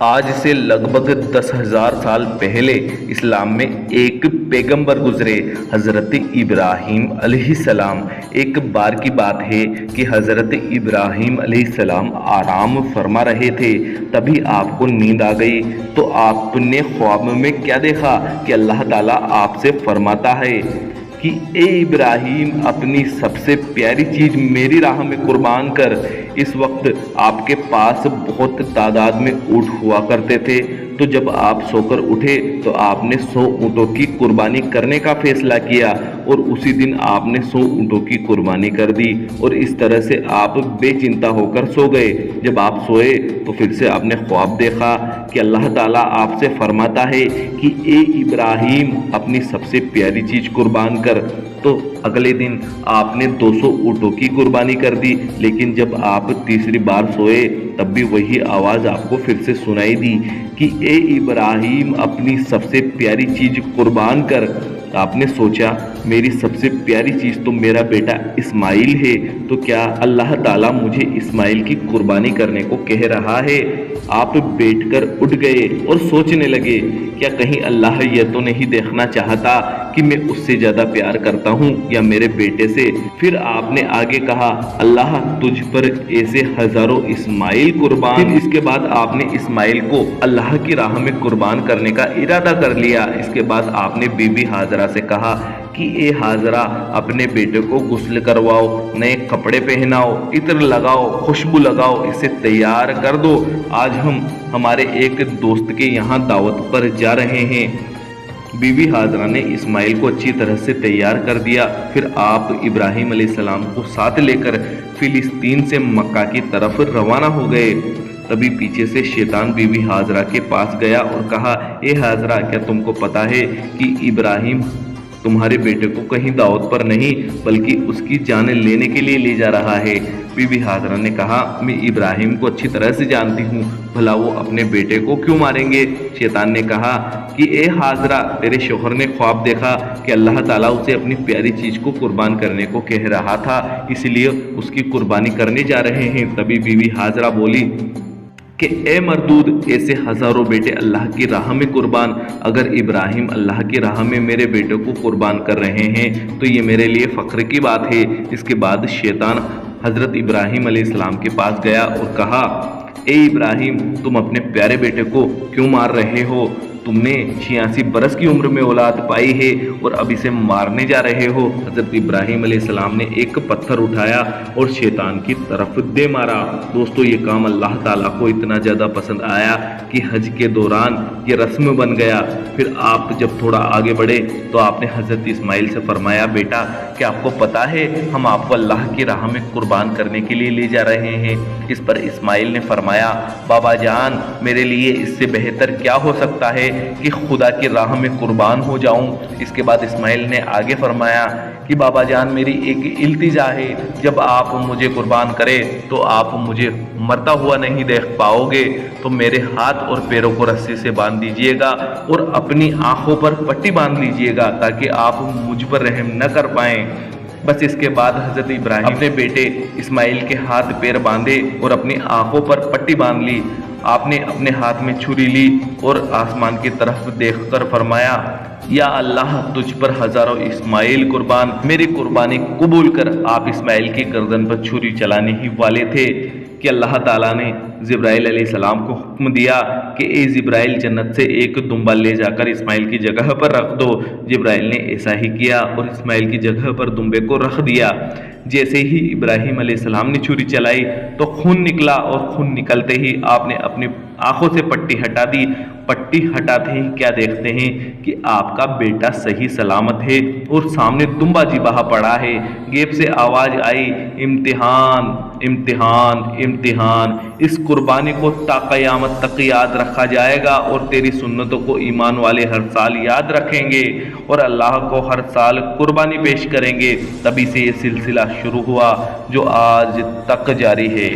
آج سے لگ بھگ 10,000 سال پہلے اسلام میں ایک پیغمبر گزرے، حضرت ابراہیم علیہ السلام۔ ایک بار کی بات ہے کہ حضرت ابراہیم علیہ السلام آرام فرما رہے تھے، تبھی آپ کو نیند آ گئی۔ تو آپ نے خواب میں کیا دیکھا کہ اللہ تعالیٰ آپ سے فرماتا ہے کہ اے ابراہیم، اپنی سب سے پیاری چیز میری راہ میں قربان کر۔ اس وقت آپ کے پاس بہت تعداد میں اونٹ ہوا کرتے تھے، تو جب آپ سو کر اٹھے تو آپ نے 100 اونٹوں کی قربانی کرنے کا فیصلہ کیا، اور اسی دن آپ نے 100 اونٹوں کی قربانی کر دی، اور اس طرح سے آپ بے چنتا ہو کر سو گئے۔ جب آپ سوئے تو پھر سے آپ نے خواب دیکھا کہ اللہ تعالیٰ آپ سے فرماتا ہے کہ اے ابراہیم، اپنی سب سے پیاری چیز قربان کر۔ تو اگلے دن آپ نے 200 اونٹوں کی قربانی کر دی، لیکن جب آپ تیسری بار سوئے تب بھی وہی آواز آپ کو پھر سے سنائی دی کہ اے ابراہیم، اپنی سب سے پیاری چیز قربان کر۔ آپ نے سوچا میری سب سے پیاری چیز تو میرا بیٹا اسماعیل ہے، تو کیا اللہ تعالیٰ مجھے اسماعیل کی قربانی کرنے کو کہہ رہا ہے؟ آپ بیٹھ کر اٹھ گئے اور سوچنے لگے، کیا کہیں اللہ یہ تو نہیں دیکھنا چاہتا کہ میں اس سے زیادہ پیار کرتا ہوں یا میرے بیٹے سے؟ پھر آپ نے آگے کہا، اللہ تجھ پر ایسے ہزاروں اسماعیل قربان۔ پھر اس کے بعد آپ نے اسماعیل کو اللہ کی راہ میں قربان کرنے کا ارادہ کر لیا۔ اس کے بعد آپ نے بی بی ہاجرہ سے کہا کہ اے ہاجرہ، اپنے بیٹے کو غسل کرواؤ، نئے کپڑے پہناؤ، عطر لگاؤ، خوشبو لگاؤ، اسے تیار کر دو۔ آج ہم ہمارے ایک دوست کے یہاں دعوت پر جا رہے ہیں۔ بی بی ہاجرہ نے اسماعیل کو اچھی طرح سے تیار کر دیا۔ پھر آپ ابراہیم علیہ السلام کو ساتھ لے کر فلسطین سے مکہ کی طرف روانہ ہو گئے۔ تبھی پیچھے سے شیطان بی بی ہاجرہ کے پاس گیا اور کہا، اے ہاجرہ، کیا تم کو پتا ہے کہ ابراہیم تمہارے بیٹے کو کہیں دعوت پر نہیں بلکہ اس کی جان لینے کے لیے لے جا رہا ہے؟ بی بی ہاجرہ نے کہا، میں ابراہیم کو اچھی طرح سے جانتی ہوں، بھلا وہ اپنے بیٹے کو کیوں ماریں گے؟ شیطان نے کہا کہ اے ہاجرہ، تیرے شوہر نے خواب دیکھا کہ اللہ تعالیٰ اسے اپنی پیاری چیز کو قربان کرنے کو کہہ رہا تھا، اس لیے اس کی قربانی کرنے جا رہے ہیں۔ تبھی بی بی ہاجرہ بولی کہ اے مردود، ایسے ہزاروں بیٹے اللہ کی راہ میں قربان، اگر ابراہیم اللہ کی راہ میں میرے بیٹے کو قربان کر رہے ہیں تو یہ میرے لیے فخر کی بات ہے۔ اس کے بعد شیطان حضرت ابراہیم علیہ السلام کے پاس گیا اور کہا، اے ابراہیم، تم اپنے پیارے بیٹے کو کیوں مار رہے ہو؟ تم نے 86 برس کی عمر میں اولاد پائی ہے اور اب اسے مارنے جا رہے ہو۔ حضرت ابراہیم علیہ السلام نے ایک پتھر اٹھایا اور شیطان کی طرف دے مارا۔ دوستو، یہ کام اللہ تعالیٰ کو اتنا زیادہ پسند آیا کہ حج کے دوران یہ رسم بن گیا۔ پھر آپ جب تھوڑا آگے بڑھے تو آپ نے حضرت اسماعیل سے فرمایا، بیٹا، کیا آپ کو پتا ہے ہم آپ کو اللہ کی راہ میں قربان کرنے کے لیے لے جا رہے ہیں؟ اس پر اسماعیل نے فرمایا، بابا جان، میرے لیے اس سے بہتر کیا ہو سکتا ہے کہ خدا کی راہ میں قربان ہو جاؤں۔ اس کے بعد اسماعیل نے آگے فرمایا کہ بابا جان، میری ایک التجا ہے، جب آپ مجھے قربان کرے تو آپ مجھے مرتا ہوا نہیں دیکھ پاؤ گے، تو میرے ہاتھ اور پیروں کو رسی سے باندھ دیجئے گا اور اپنی آنکھوں پر پٹی باندھ لیجئے گا تاکہ آپ مجھ پر رحم نہ کر پائیں۔ بس اس کے بعد حضرت ابراہیم اپنے بیٹے اسماعیل کے ہاتھ پیر باندھے اور اپنی آنکھوں پر پٹی باندھ لی۔ آپ نے اپنے ہاتھ میں چھری لی اور آسمان کی طرف دیکھ کر فرمایا، یا اللہ، تجھ پر ہزاروں اسماعیل قربان، میری قربانی قبول کر۔ آپ اسماعیل کی گردن پر چھری چلانے ہی والے تھے کہ اللہ تعالیٰ نے جبرائیل علیہ السلام کو حکم دیا کہ اے جبرائیل، جنت سے ایک دمبا لے جا کر اسماعیل کی جگہ پر رکھ دو۔ جبرائیل نے ایسا ہی کیا اور اسماعیل کی جگہ پر دمبے کو رکھ دیا۔ جیسے ہی ابراہیم علیہ السلام نے چھری چلائی تو خون نکلا، اور خون نکلتے ہی آپ نے اپنی آنکھوں سے پٹی ہٹا دی۔ پٹی ہٹاتے ہی کیا دیکھتے ہیں کہ آپ کا بیٹا صحیح سلامت ہے اور سامنے دمبا جی بہا پڑا ہے۔ غیب سے آواز آئی، امتحان، امتحان، امتحان، اس قربانی کو تا قیامت تک یاد رکھا جائے گا، اور تیری سنتوں کو ایمان والے ہر سال یاد رکھیں گے اور اللہ کو ہر سال قربانی پیش کریں گے۔ تبھی سے یہ سلسلہ شروع ہوا جو آج تک جاری ہے۔